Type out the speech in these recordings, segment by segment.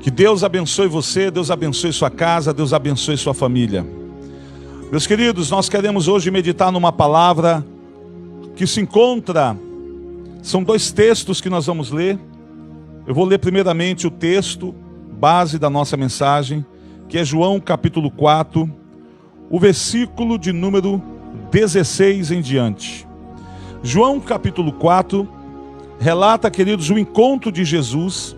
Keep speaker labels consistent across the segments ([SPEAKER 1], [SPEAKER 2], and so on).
[SPEAKER 1] Que Deus abençoe você, Deus abençoe sua casa, Deus abençoe sua família. Meus queridos, nós queremos hoje meditar numa palavra que se encontra, são dois textos que nós vamos ler. Eu vou ler primeiramente o texto base da nossa mensagem, que é João capítulo 4, o versículo de número 16 em diante. João capítulo 4 relata, queridos, o encontro de Jesus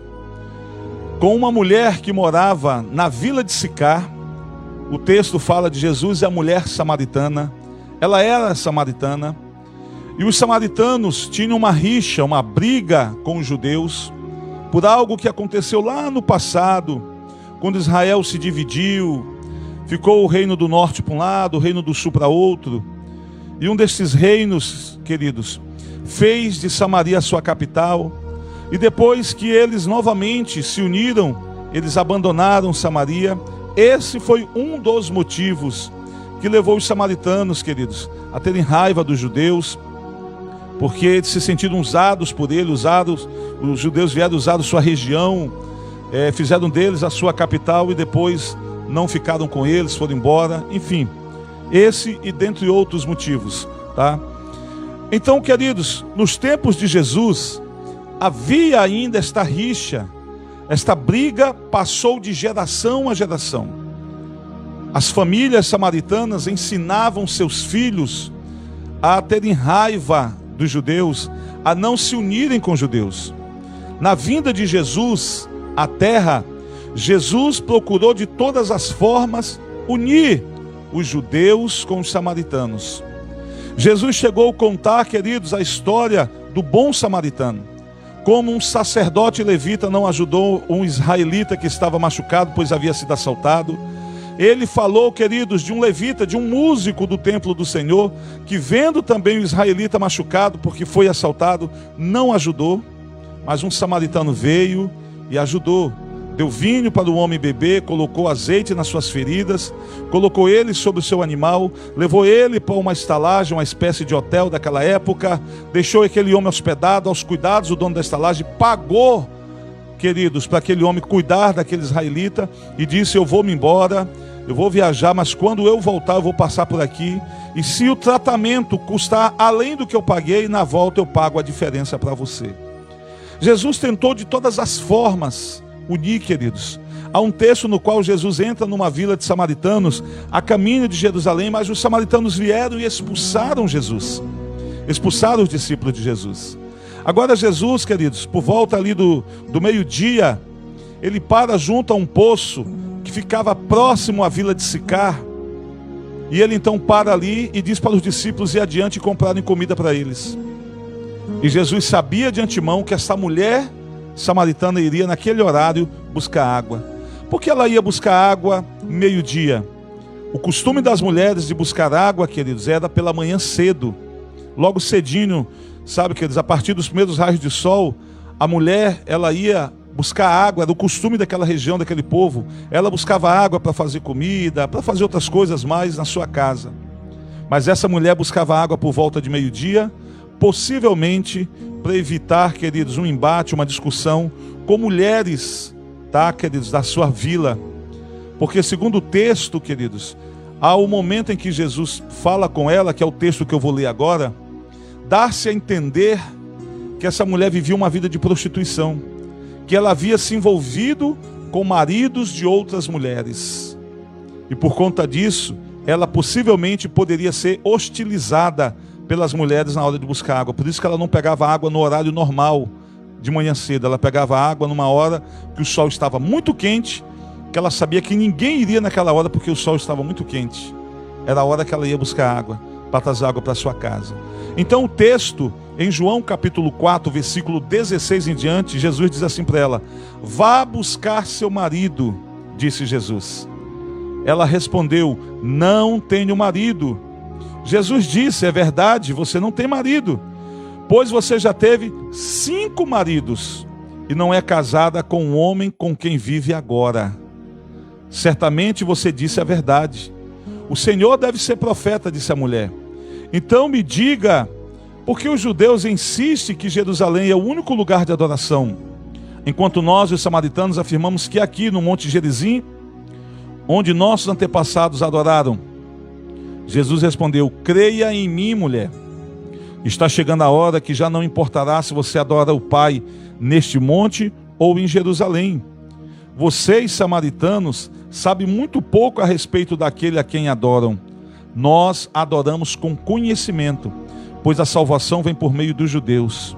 [SPEAKER 1] com uma mulher que morava na vila de Sicar. O texto fala de Jesus e a mulher samaritana. Ela era samaritana. E os samaritanos tinham uma rixa, uma briga com os judeus, por algo que aconteceu lá no passado, quando Israel se dividiu, ficou o reino do norte para um lado, o reino do sul para outro. E um desses reinos, queridos, fez de Samaria a sua capital. E depois que eles novamente se uniram, eles abandonaram Samaria. Esse foi um dos motivos que levou os samaritanos, queridos, a terem raiva dos judeus, porque eles se sentiram usados por ele, os judeus vieram usar sua região, fizeram deles a sua capital e depois não ficaram com eles, foram embora. Enfim, esse e dentre outros motivos, tá? Então, queridos, nos tempos de Jesus, havia ainda esta rixa, esta briga passou de geração a geração. As famílias samaritanas ensinavam seus filhos a terem raiva dos judeus, a não se unirem com os judeus. Na vinda de Jesus à terra, Jesus procurou de todas as formas unir os judeus com os samaritanos. Jesus chegou a contar, queridos, a história do bom samaritano. Como um sacerdote levita não ajudou um israelita que estava machucado, pois havia sido assaltado. Ele falou, queridos, de um levita, de um músico do templo do Senhor, que vendo também o israelita machucado, porque foi assaltado, não ajudou. Mas um samaritano veio e ajudou. Deu vinho para o homem beber, colocou azeite nas suas feridas, colocou ele sobre o seu animal, levou ele para uma estalagem, uma espécie de hotel daquela época, deixou aquele homem hospedado aos cuidados do dono da estalagem, pagou, queridos, para aquele homem cuidar daquele israelita e disse: eu vou me embora, eu vou viajar, mas quando eu voltar eu vou passar por aqui, e se o tratamento custar além do que eu paguei, na volta eu pago a diferença para você. Jesus tentou de todas as formas unir, queridos. Há um texto no qual Jesus entra numa vila de samaritanos a caminho de Jerusalém, mas os samaritanos vieram e expulsaram Jesus, expulsaram os discípulos de Jesus. Agora Jesus, queridos, por volta ali do meio-dia, ele para junto a um poço que ficava próximo à vila de Sicar, e ele então para ali e diz para os discípulos ir adiante e comprarem comida para eles. E Jesus sabia de antemão que essa mulher samaritana iria naquele horário buscar água. Por que ela ia buscar água meio-dia? O costume das mulheres de buscar água, queridos, era pela manhã cedo, logo cedinho, sabe, queridos, a partir dos primeiros raios de sol, a mulher, ela ia buscar água, era o costume daquela região, daquele povo. Ela buscava água para fazer comida, para fazer outras coisas mais na sua casa. Mas essa mulher buscava água por volta de meio-dia, possivelmente para evitar, queridos, um embate, uma discussão com mulheres, tá, queridos, da sua vila. Porque segundo o texto, queridos, há o momento em que Jesus fala com ela, que é o texto que eu vou ler agora, dá-se a entender que essa mulher vivia uma vida de prostituição, que ela havia se envolvido com maridos de outras mulheres, e por conta disso, ela possivelmente poderia ser hostilizada pelas mulheres na hora de buscar água. Por isso que ela não pegava água no horário normal, de manhã cedo. Ela pegava água numa hora que o sol estava muito quente, que ela sabia que ninguém iria naquela hora porque o sol estava muito quente. Era a hora que ela ia buscar água, para trazer água para sua casa. Então o texto, em João capítulo 4, versículo 16 em diante, Jesus diz assim para ela: vá buscar seu marido, disse Jesus. Ela respondeu: não tenho marido. Jesus disse: é verdade, você não tem marido, pois você já teve 5 maridos e não é casada com o homem com quem vive agora. Certamente você disse a verdade. O Senhor deve ser profeta, disse a mulher. Então me diga, por que os judeus insistem que Jerusalém é o único lugar de adoração? enquanto nós, os samaritanos, afirmamos que aqui no Monte Gerizim, onde nossos antepassados adoraram. Jesus respondeu: creia em mim, mulher. Está chegando a hora que já não importará se você adora o Pai neste monte ou em Jerusalém. Vocês, samaritanos, sabem muito pouco a respeito daquele a quem adoram. Nós adoramos com conhecimento, pois a salvação vem por meio dos judeus.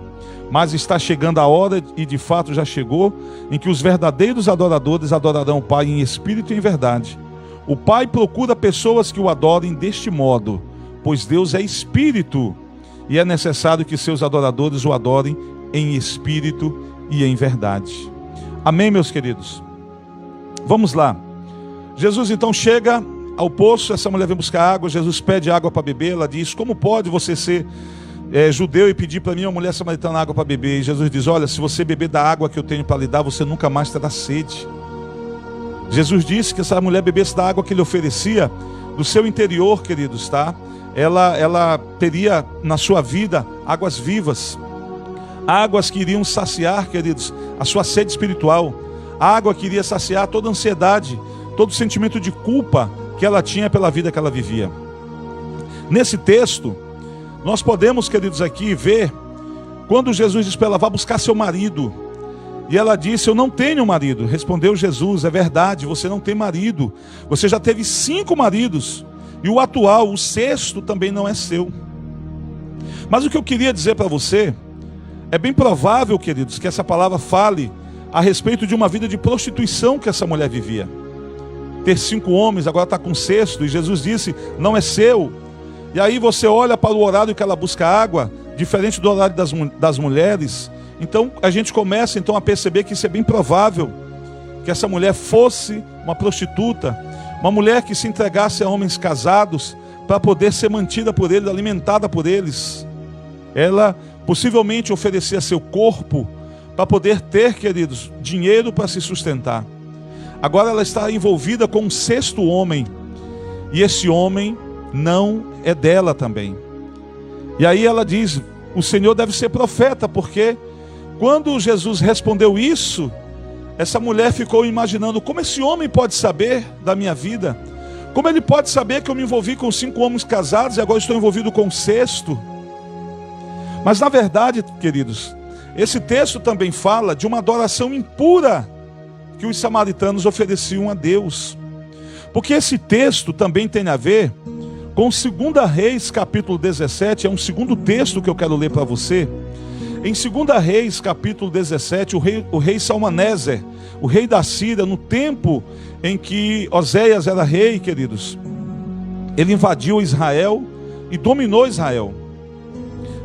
[SPEAKER 1] Mas está chegando a hora, e de fato já chegou, em que os verdadeiros adoradores adorarão o Pai em espírito e em verdade. O Pai procura pessoas que o adorem deste modo, pois Deus é espírito, e é necessário que seus adoradores o adorem em espírito e em verdade. Amém, meus queridos? Vamos lá. Jesus então chega ao poço, essa mulher vem buscar água, Jesus pede água para beber, ela diz: como pode você ser judeu e pedir para mim, uma mulher samaritana, água para beber? E Jesus diz: olha, se você beber da água que eu tenho para lhe dar, você nunca mais terá sede. Jesus disse que essa mulher bebesse da água que ele oferecia, do seu interior, queridos, tá? Ela teria na sua vida águas vivas, águas que iriam saciar, queridos, a sua sede espiritual, água que iria saciar toda a ansiedade, todo o sentimento de culpa que ela tinha pela vida que ela vivia. Nesse texto, nós podemos, queridos, aqui ver quando Jesus disse para ela: vá buscar seu marido. E ela disse: eu não tenho marido. Respondeu Jesus: é verdade, você não tem marido. Você já teve 5 maridos. E o atual, o 6º, também não é seu. Mas o que eu queria dizer para você, é bem provável, queridos, que essa palavra fale a respeito de uma vida de prostituição que essa mulher vivia. Ter 5 homens, agora está com o 6º, e Jesus disse: não é seu. E aí você olha para o horário que ela busca água, diferente do horário das mulheres. Então a gente começa então a perceber que isso é bem provável, que essa mulher fosse uma prostituta, uma mulher que se entregasse a homens casados para poder ser mantida por eles, alimentada por eles. Ela possivelmente oferecia seu corpo para poder ter, queridos, dinheiro para se sustentar. Agora ela está envolvida com um 6º homem, e esse homem não é dela também. E aí ela diz: o Senhor deve ser profeta, porque quando Jesus respondeu isso, essa mulher ficou imaginando: como esse homem pode saber da minha vida? Como ele pode saber que eu me envolvi com 5 homens casados e agora estou envolvido com o 6º? Mas na verdade, queridos, esse texto também fala de uma adoração impura que os samaritanos ofereciam a Deus. Porque esse texto também tem a ver com 2 Reis capítulo 17, é um segundo texto que eu quero ler para você. Em 2 Reis capítulo 17, o rei Salmaneser, o rei da Síria, no tempo em que Oséias era rei, queridos, ele invadiu Israel e dominou Israel.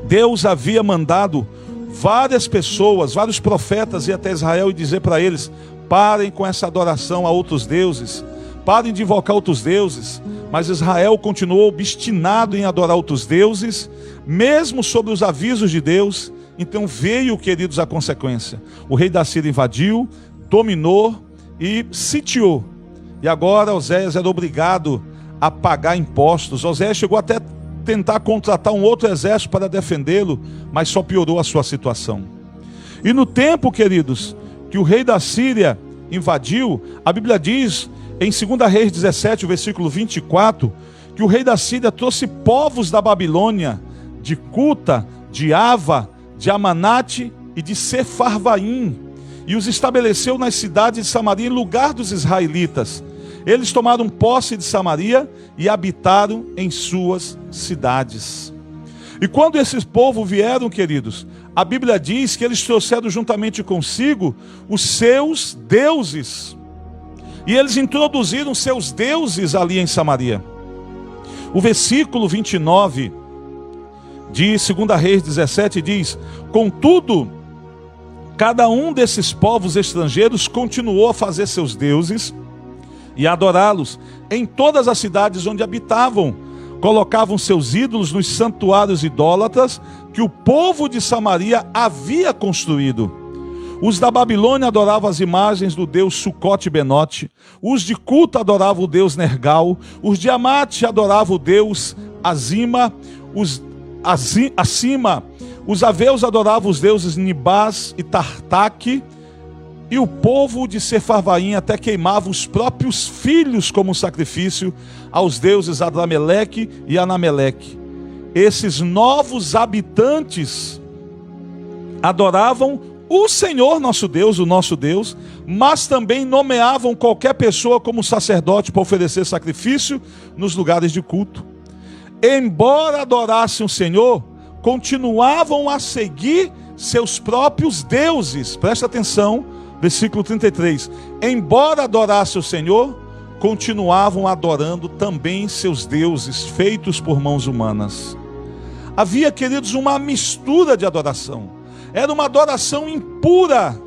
[SPEAKER 1] Deus havia mandado várias pessoas, vários profetas ir até Israel e dizer para eles: parem com essa adoração a outros deuses, parem de invocar outros deuses. Mas Israel continuou obstinado em adorar outros deuses, mesmo sob os avisos de Deus. Então veio, queridos, a consequência. O rei da Síria invadiu, dominou e sitiou. E agora Oséias era obrigado a pagar impostos. Oséias chegou até tentar contratar um outro exército para defendê-lo, mas só piorou a sua situação. E no tempo, queridos, que o rei da Síria invadiu, a Bíblia diz em 2 Reis 17, o versículo 24, que o rei da Síria trouxe povos da Babilônia, de Cuta, de Ava, de Amanate e de Sefarvaim, e os estabeleceu nas cidades de Samaria em lugar dos israelitas. Eles tomaram posse de Samaria e habitaram em suas cidades. E quando esses povos vieram, queridos, a Bíblia diz que eles trouxeram juntamente consigo os seus deuses. E eles introduziram seus deuses ali em Samaria. O versículo 29 de 2 Reis 17 diz: contudo, cada um desses povos estrangeiros continuou a fazer seus deuses e a adorá-los em todas as cidades onde habitavam. Colocavam seus ídolos nos santuários idólatras que o povo de Samaria havia construído. Os da Babilônia adoravam as imagens do deus Sucote Benote. Os de Cuta adoravam o deus Nergal. Os de Amate adoravam o deus Azima. Acima, os aveus adoravam os deuses Nibás e Tartaque. E o povo de Sefarvaim até queimava os próprios filhos como sacrifício aos deuses Adrameleque e Anameleque. Esses novos habitantes adoravam o Senhor nosso Deus, o nosso Deus, mas também nomeavam qualquer pessoa como sacerdote para oferecer sacrifício nos lugares de culto. Embora adorassem o Senhor, continuavam a seguir seus próprios deuses. Presta atenção, versículo 33. Embora adorassem o Senhor, continuavam adorando também seus deuses, feitos por mãos humanas. Havia, queridos, uma mistura de adoração. Era uma adoração impura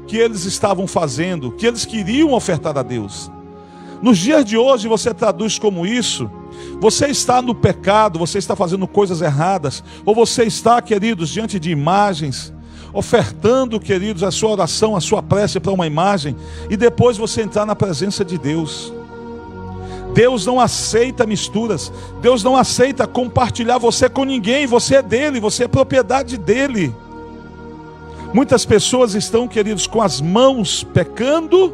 [SPEAKER 1] que eles estavam fazendo, que eles queriam ofertar a Deus. Nos dias de hoje você traduz como isso: você está no pecado, você está fazendo coisas erradas, ou você está, queridos, diante de imagens, ofertando, queridos, a sua oração, a sua prece para uma imagem, e depois você entrar na presença de Deus. Deus não aceita misturas, Deus não aceita compartilhar você com ninguém, você é dele, você é propriedade dele. Muitas pessoas estão, queridos, com as mãos pecando,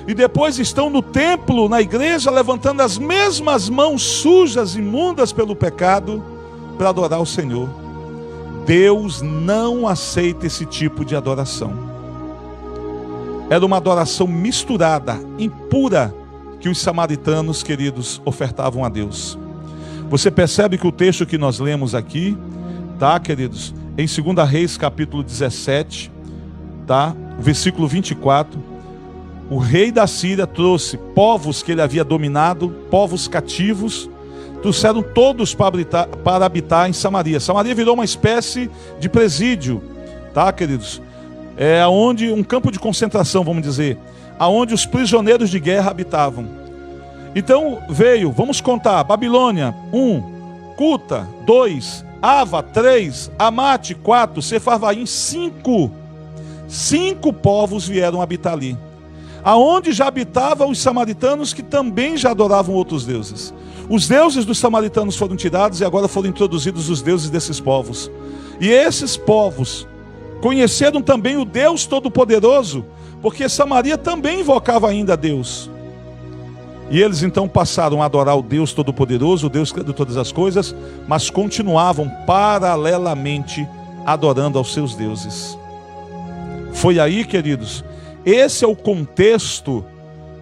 [SPEAKER 1] e depois estão no templo, na igreja, levantando as mesmas mãos sujas, imundas pelo pecado, para adorar o Senhor. Deus não aceita esse tipo de adoração. Era uma adoração misturada, impura, que os samaritanos, queridos, ofertavam a Deus. Você percebe que o texto que nós lemos aqui, tá, queridos, em 2 Reis capítulo 17, tá, versículo 24, o rei da Síria trouxe povos que ele havia dominado, povos cativos, trouxeram todos para habitar em Samaria. Samaria virou uma espécie de presídio, tá, queridos? É onde um campo de concentração, vamos dizer, aonde os prisioneiros de guerra habitavam. Então veio, vamos contar: Babilônia 1, Cuta 2, Ava 3, Amate 4, Sefarvaim 5. 5 povos vieram habitar ali, aonde já habitavam os samaritanos, que também já adoravam outros deuses. Os deuses dos samaritanos foram tirados e agora foram introduzidos os deuses desses povos. E esses povos conheceram também o Deus Todo-Poderoso, porque Samaria também invocava ainda a Deus. E eles então passaram a adorar o Deus Todo-Poderoso, o Deus que é de todas as coisas, mas continuavam paralelamente adorando aos seus deuses. Foi aí, queridos, esse é o contexto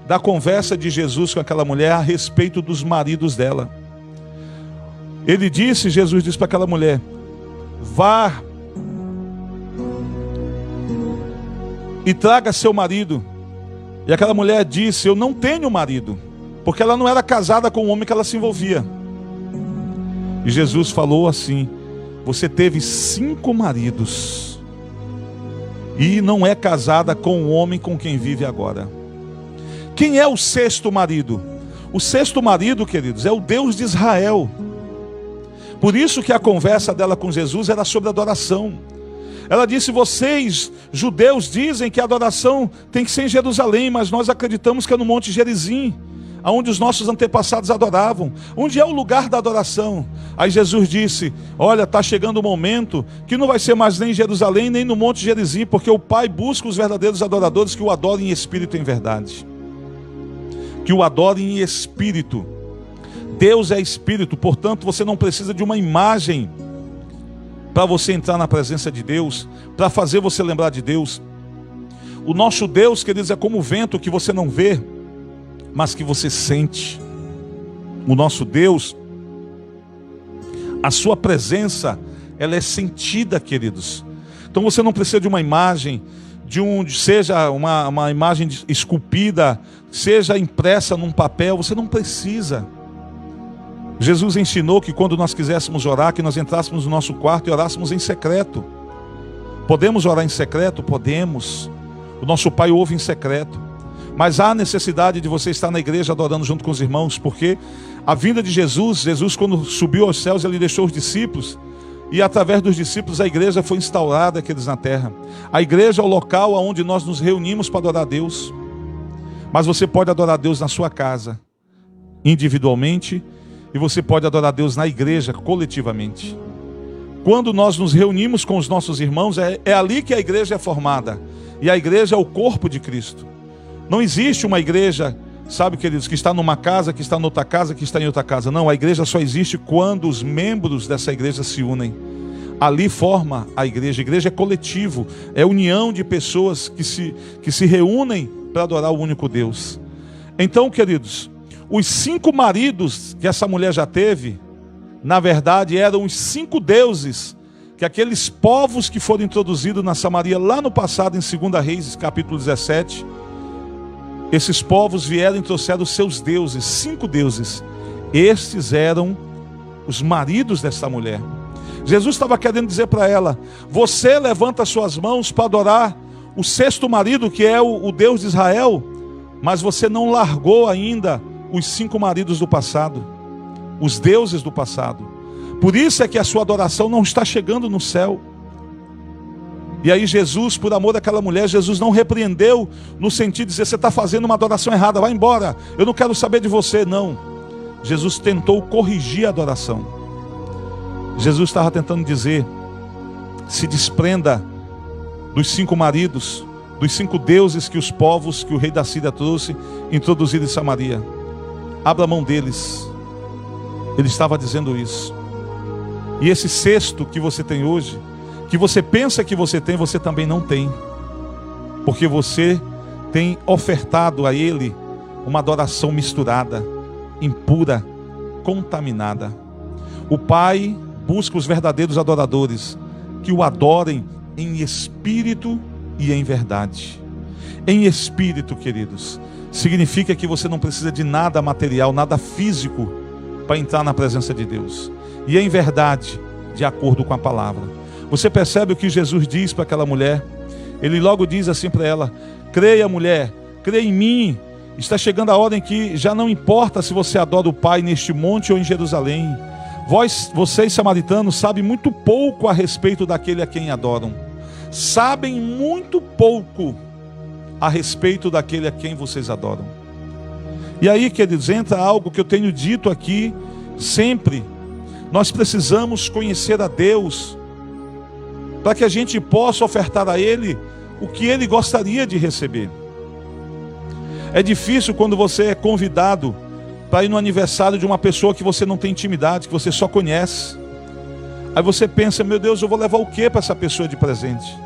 [SPEAKER 1] da conversa de Jesus com aquela mulher a respeito dos maridos dela. Ele disse, Jesus disse para aquela mulher: vá e traga seu marido. E aquela mulher disse: eu não tenho marido, porque ela não era casada com o homem que ela se envolvia. E Jesus falou assim: você teve 5 maridos e não é casada com o homem com quem vive agora. Quem é o 6º marido? O 6º marido, queridos, é o Deus de Israel. Por isso que a conversa dela com Jesus era sobre adoração. Ela disse: vocês, judeus, dizem que a adoração tem que ser em Jerusalém, mas nós acreditamos que é no Monte Gerizim, onde os nossos antepassados adoravam. Onde é o lugar da adoração? Aí Jesus disse: olha, está chegando o momento que não vai ser mais nem em Jerusalém, nem no Monte Gerizim, porque o Pai busca os verdadeiros adoradores que o adorem em espírito e em verdade. Que o adorem em espírito. Deus é espírito, portanto você não precisa de uma imagem para você entrar na presença de Deus, para fazer você lembrar de Deus. O nosso Deus, queridos, é como o vento que você não vê, mas que você sente. O nosso Deus, a sua presença, ela é sentida, queridos. Então você não precisa de uma imagem, seja uma imagem esculpida, seja impressa num papel, você não precisa. Jesus ensinou que quando nós quiséssemos orar, que nós entrássemos no nosso quarto e orássemos em secreto. Podemos orar em secreto? Podemos. O nosso Pai ouve em secreto. Mas há necessidade de você estar na igreja adorando junto com os irmãos, porque a vinda de Jesus quando subiu aos céus, ele deixou os discípulos, e através dos discípulos a igreja foi instaurada, aqueles na terra. A igreja é o local onde nós nos reunimos para adorar a Deus. Mas você pode adorar a Deus na sua casa, individualmente, e você pode adorar a Deus na igreja, quando nós nos reunimos com os nossos irmãos, é ali que a igreja é formada. E a igreja é o corpo de Cristo. Não existe uma igreja, sabe, queridos, que está numa casa, que está em outra casa, que está em outra casa. Não, a igreja só existe quando os membros dessa igreja se unem. Ali forma a igreja. A igreja é coletivo, é união de pessoas que se reúnem para adorar o único Deus. Então, queridos, os 5 maridos que essa mulher já teve, na verdade eram os 5 deuses que aqueles povos que foram introduzidos na Samaria lá no passado, em 2 Reis, capítulo 17, esses povos vieram e trouxeram os seus deuses, 5 deuses. Estes eram os maridos dessa mulher. Jesus estava querendo dizer para ela: você levanta suas mãos para adorar o 6º marido, que é o Deus de Israel, mas você não largou ainda os 5 maridos do passado, os deuses do passado. Por isso é que a sua adoração não está chegando no céu. E aí Jesus, por amor daquela mulher, Jesus não repreendeu no sentido de dizer: você está fazendo uma adoração errada, vai embora, eu não quero saber de você. Não, Jesus tentou corrigir a adoração. Jesus estava tentando dizer: se desprenda dos 5 maridos, dos 5 deuses que os povos que o rei da Síria trouxe, introduzidos em Samaria. Abra mão deles. Ele estava dizendo isso. E esse 6º que você tem hoje, que você pensa que você tem, você também não tem, porque você tem ofertado a ele uma adoração misturada, impura, contaminada. O Pai busca os verdadeiros adoradores, que o adorem em espírito e em verdade. Em espírito, queridos, significa que você não precisa de nada material, nada físico para entrar na presença de Deus. E em verdade, de acordo com a palavra. Você percebe o que Jesus diz para aquela mulher? Ele logo diz assim para ela: creia, mulher, creia em mim. Está chegando a hora em que já não importa se você adora o Pai neste monte ou em Jerusalém. Vocês samaritanos sabem muito pouco a respeito daquele a quem adoram. Sabem muito pouco a respeito daquele a quem vocês adoram. E aí, queridos, entra algo que eu tenho dito aqui sempre. Nós precisamos conhecer a Deus, para que a gente possa ofertar a Ele o que Ele gostaria de receber. É difícil quando você é convidado para ir no aniversário de uma pessoa que você não tem intimidade, que você só conhece. Aí você pensa: meu Deus, eu vou levar o que para essa pessoa de presente?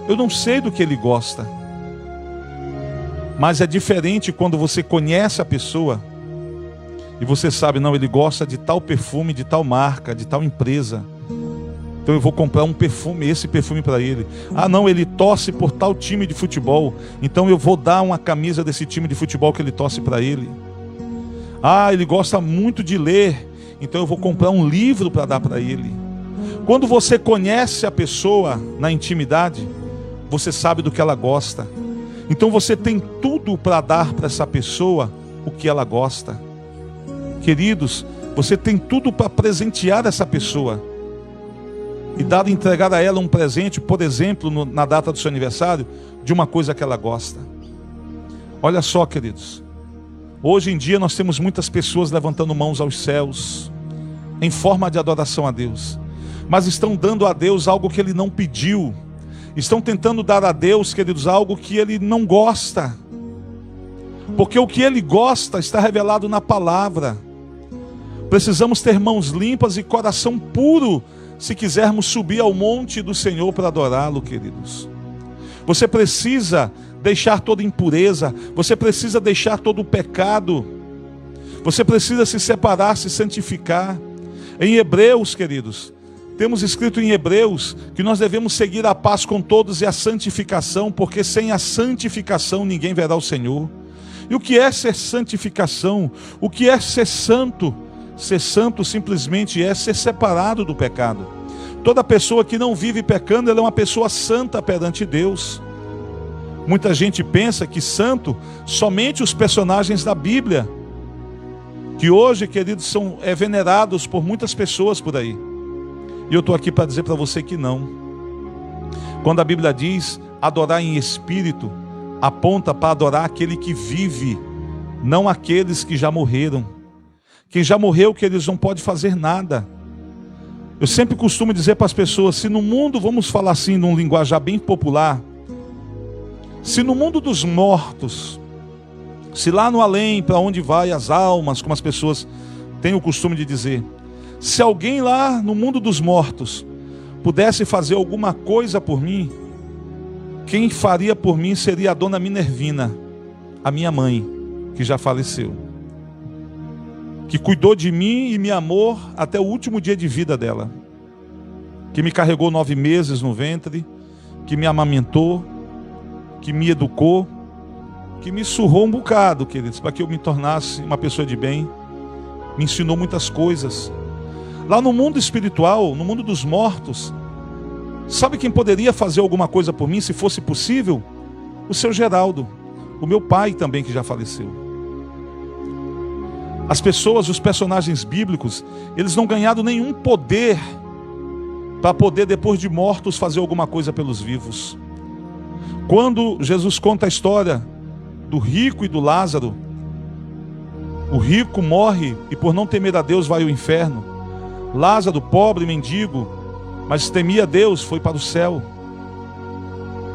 [SPEAKER 1] Eu não sei do que ele gosta. Mas é diferente quando você conhece a pessoa e você sabe: não, ele gosta de tal perfume, de tal marca, de tal empresa, então eu vou comprar um perfume, esse perfume para ele. Ah não, ele torce por tal time de futebol, então eu vou dar uma camisa desse time de futebol que ele torce para ele. Ah, ele gosta muito de ler, então eu vou comprar um livro para dar para ele. Quando você conhece a pessoa na intimidade, você sabe do que ela gosta. Então você tem tudo para dar para essa pessoa o que ela gosta. Queridos, você tem tudo para presentear essa pessoa e entregar a ela um presente, por exemplo, na data do seu aniversário, de uma coisa que ela gosta. Olha só, queridos, hoje em dia nós temos muitas pessoas levantando mãos aos céus em forma de adoração a Deus, mas estão dando a Deus algo que Ele não pediu. Estão tentando dar a Deus, queridos, algo que Ele não gosta, porque o que Ele gosta está revelado na palavra. Precisamos ter mãos limpas e coração puro se quisermos subir ao monte do Senhor para adorá-lo, queridos. Você precisa deixar toda impureza, você precisa deixar todo o pecado, você precisa se separar, se santificar. Em Hebreus, queridos, temos escrito em Hebreus que nós devemos seguir a paz com todos e a santificação, porque sem a santificação ninguém verá o Senhor. E o que é ser santificação? O que é ser santo? Ser santo simplesmente é ser separado do pecado. Toda pessoa que não vive pecando, ela é uma pessoa santa perante Deus. Muita gente pensa que santo somente os personagens da Bíblia, que hoje, queridos, são venerados por muitas pessoas por aí. E eu estou aqui para dizer para você que não. Quando a Bíblia diz adorar em espírito, aponta para adorar aquele que vive, não aqueles que já morreram. Quem já morreu, que eles não podem fazer nada. Eu sempre costumo dizer para as pessoas: se no mundo, vamos falar assim, num linguajar bem popular, Se no mundo dos mortos, se lá no além, para onde vai as almas, como as pessoas têm o costume de dizer, se alguém lá no mundo dos mortos pudesse fazer alguma coisa por mim, quem faria por mim seria a dona Minervina, a minha mãe, que já faleceu, que cuidou de mim e me amou até o último dia de vida dela, que me carregou 9 meses no ventre, que me amamentou, que me educou, que me surrou um bocado, queridos, para que eu me tornasse uma pessoa de bem, me ensinou muitas coisas. Lá no mundo espiritual, no mundo dos mortos, sabe quem poderia fazer alguma coisa por mim, se fosse possível? O seu Geraldo, o meu pai também, que já faleceu. As pessoas, os personagens bíblicos, eles não ganharam nenhum poder para poder, depois de mortos, fazer alguma coisa pelos vivos. Quando Jesus conta a história do rico e do Lázaro, o rico morre e por não temer a Deus vai ao inferno. Lázaro, pobre, mendigo, mas temia a Deus, foi para o céu.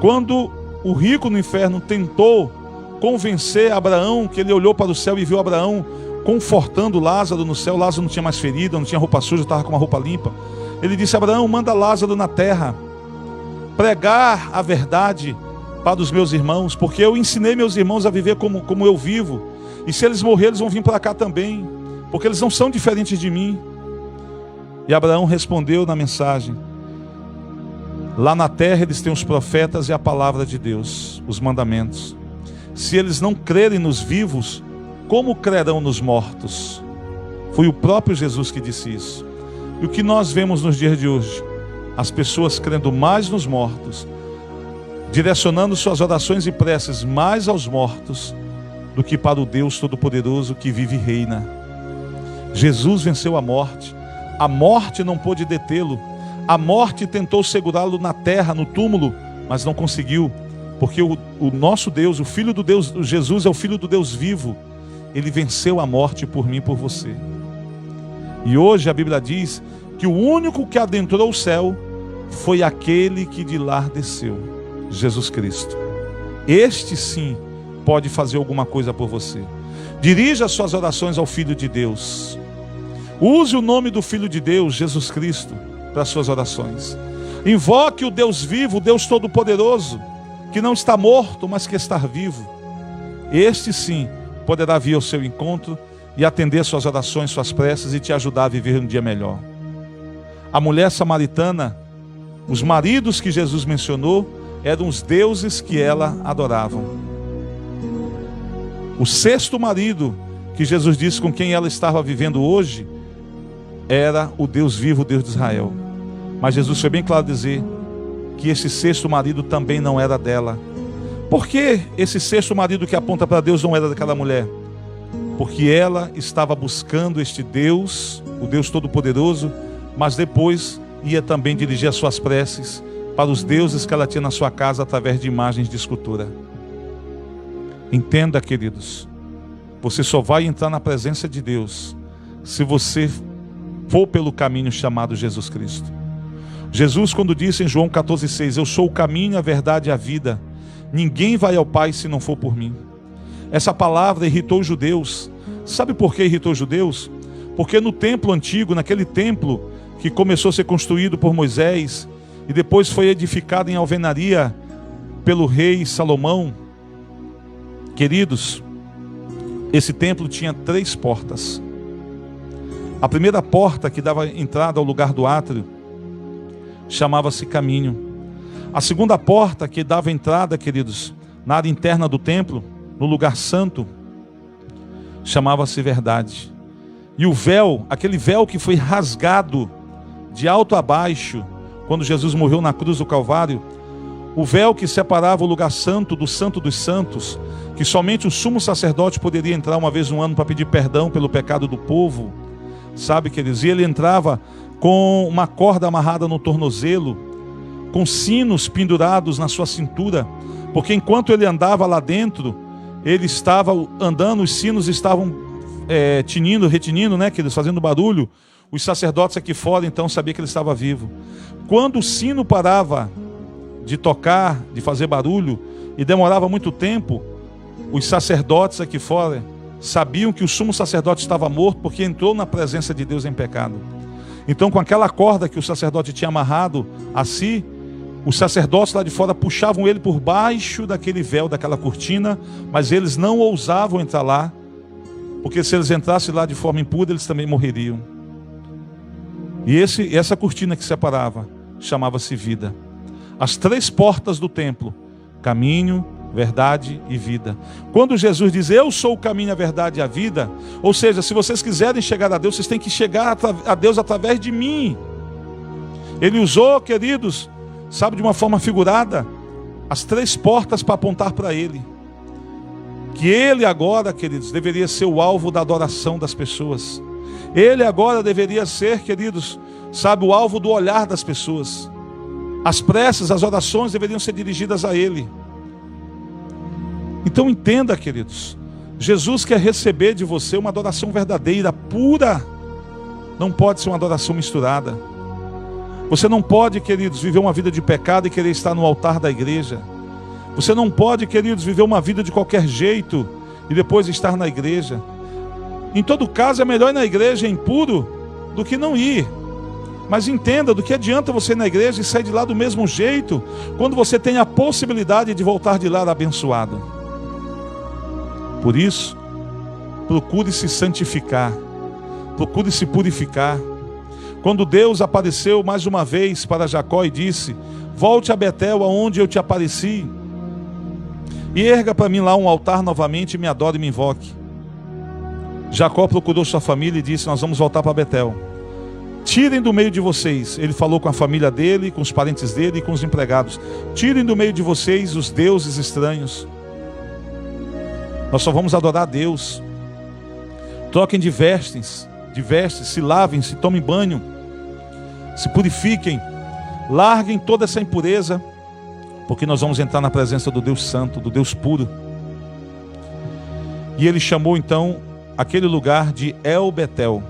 [SPEAKER 1] Quando o rico no inferno tentou convencer Abraão, que ele olhou para o céu e viu Abraão confortando Lázaro no céu, Lázaro não tinha mais ferida, não tinha roupa suja, estava com uma roupa limpa. Ele disse: Abraão, manda Lázaro na terra pregar a verdade para os meus irmãos, porque eu ensinei meus irmãos a viver como eu vivo, e se eles morrerem, eles vão vir para cá também, porque eles não são diferentes de mim. E Abraão respondeu na mensagem: lá na terra eles têm os profetas e a palavra de Deus, os mandamentos. Se eles não crerem nos vivos, como crerão nos mortos? Foi o próprio Jesus que disse isso. E o que nós vemos nos dias de hoje? As pessoas crendo mais nos mortos, direcionando suas orações e preces mais aos mortos do que para o Deus Todo-Poderoso que vive e reina. Jesus venceu a morte não pôde detê-lo, a morte tentou segurá-lo na terra, no túmulo, mas não conseguiu, porque o nosso Deus, o Filho do Deus, Jesus é o Filho do Deus vivo, ele venceu a morte por mim e por você. E hoje a Bíblia diz que o único que adentrou o céu foi aquele que de lá desceu, Jesus Cristo. Este sim pode fazer alguma coisa por você. Dirija as suas orações ao Filho de Deus. Use o nome do Filho de Deus, Jesus Cristo, para as suas orações. Invoque o Deus vivo, o Deus Todo-Poderoso, que não está morto, mas que está vivo. Este sim poderá vir ao seu encontro e atender suas orações, suas preces e te ajudar a viver um dia melhor. A mulher samaritana, os maridos que Jesus mencionou, eram os deuses que ela adorava. O 6º marido que Jesus disse com quem ela estava vivendo hoje era o Deus vivo, o Deus de Israel. Mas Jesus foi bem claro dizer que esse 6º marido também não era dela. Por que esse 6º marido que aponta para Deus não era daquela mulher? Porque ela estava buscando este Deus, o Deus Todo-Poderoso, mas depois ia também dirigir as suas preces para os deuses que ela tinha na sua casa através de imagens de escultura. Entenda, queridos, você só vai entrar na presença de Deus se você for pelo caminho chamado Jesus Cristo. Jesus, quando disse em João 14,6: eu sou o caminho, a verdade e a vida, ninguém vai ao Pai se não for por mim. Essa palavra irritou os judeus. Sabe por que irritou os judeus? Porque no templo antigo, naquele templo que começou a ser construído por Moisés e depois foi edificado em alvenaria pelo rei Salomão, queridos, esse templo tinha 3 portas. A primeira porta, que dava entrada ao lugar do átrio, chamava-se Caminho. A segunda porta, que dava entrada, queridos, na área interna do templo, no lugar santo, chamava-se Verdade. E o véu, aquele véu que foi rasgado de alto a baixo quando Jesus morreu na cruz do Calvário, o véu que separava o lugar santo do Santo dos Santos, que somente o sumo sacerdote poderia entrar uma vez no ano para pedir perdão pelo pecado do povo, sabe, queridos? E ele entrava com uma corda amarrada no tornozelo, com sinos pendurados na sua cintura, porque enquanto ele andava lá dentro, ele estava andando, os sinos estavam retinindo, né, queridos, fazendo barulho. Os sacerdotes aqui fora então sabiam que ele estava vivo. Quando o sino parava de tocar, de fazer barulho, e demorava muito tempo, os sacerdotes aqui fora sabiam que o sumo sacerdote estava morto porque entrou na presença de Deus em pecado. Então, com aquela corda que o sacerdote tinha amarrado a si, os sacerdotes lá de fora puxavam ele por baixo daquele véu, daquela cortina, mas eles não ousavam entrar lá, porque se eles entrassem lá de forma impura, eles também morreriam. E essa cortina que separava chamava-se vida. As 3 portas do templo: caminho, verdade e vida. Quando Jesus diz, eu sou o caminho, a verdade e a vida, ou seja, se vocês quiserem chegar a Deus, vocês têm que chegar a Deus através de mim. Ele usou, queridos, sabe, de uma forma figurada, as 3 portas para apontar para Ele. Que Ele agora, queridos, deveria ser o alvo da adoração das pessoas. Ele agora deveria ser, queridos, sabe, o alvo do olhar das pessoas. As preces, as orações deveriam ser dirigidas a Ele. Então entenda, queridos, Jesus quer receber de você uma adoração verdadeira, pura. Não pode ser uma adoração misturada. Você não pode, queridos, viver uma vida de pecado e querer estar no altar da igreja. Você não pode, queridos, viver uma vida de qualquer jeito e depois estar na igreja. Em todo caso, é melhor ir na igreja impuro do que não ir. Mas entenda, do que adianta você ir na igreja e sair de lá do mesmo jeito, quando você tem a possibilidade de voltar de lá abençoado. Por isso, procure se santificar, procure se purificar. Quando Deus apareceu mais uma vez para Jacó e disse, volte a Betel, aonde eu te apareci, e erga para mim lá um altar novamente, me adore e me invoque. Jacó procurou sua família e disse, nós vamos voltar para Betel. Tirem do meio de vocês, ele falou com a família dele, com os parentes dele e com os empregados, tirem do meio de vocês os deuses estranhos. Nós só vamos adorar a Deus. Troquem de vestes, se lavem, se tomem banho, se purifiquem, larguem toda essa impureza, porque nós vamos entrar na presença do Deus Santo, do Deus puro. E ele chamou então aquele lugar de El Betel.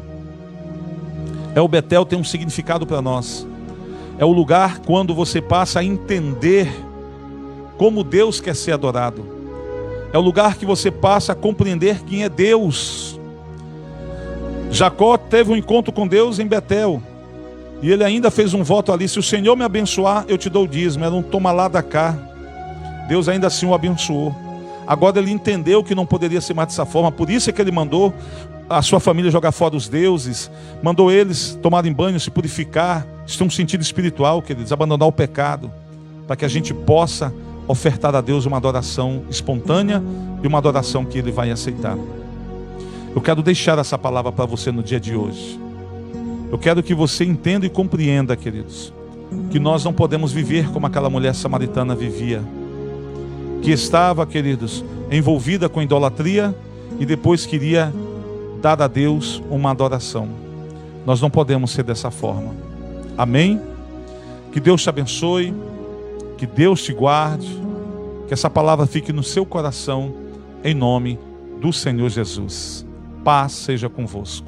[SPEAKER 1] El Betel tem um significado para nós. É o lugar quando você passa a entender como Deus quer ser adorado. É o lugar que você passa a compreender quem é Deus. Jacó teve um encontro com Deus em Betel. E ele ainda fez um voto ali, se o Senhor me abençoar, eu te dou o dízimo. Era um toma lá da cá. Deus ainda assim o abençoou. Agora ele entendeu que não poderia ser mais dessa forma. Por isso é que ele mandou a sua família jogar fora os deuses. Mandou eles tomarem banho, se purificar. Isso tem um sentido espiritual, queridos, abandonar o pecado. Para que a gente possa ofertar a Deus uma adoração espontânea e uma adoração que Ele vai aceitar. Eu quero deixar essa palavra para você no dia de hoje. Eu quero que você entenda e compreenda, queridos, que nós não podemos viver como aquela mulher samaritana vivia, que estava, queridos, envolvida com idolatria e depois queria dar a Deus uma adoração. Nós não podemos ser dessa forma. Amém? Que Deus te abençoe, que Deus te guarde, que essa palavra fique no seu coração, em nome do Senhor Jesus. Paz seja convosco.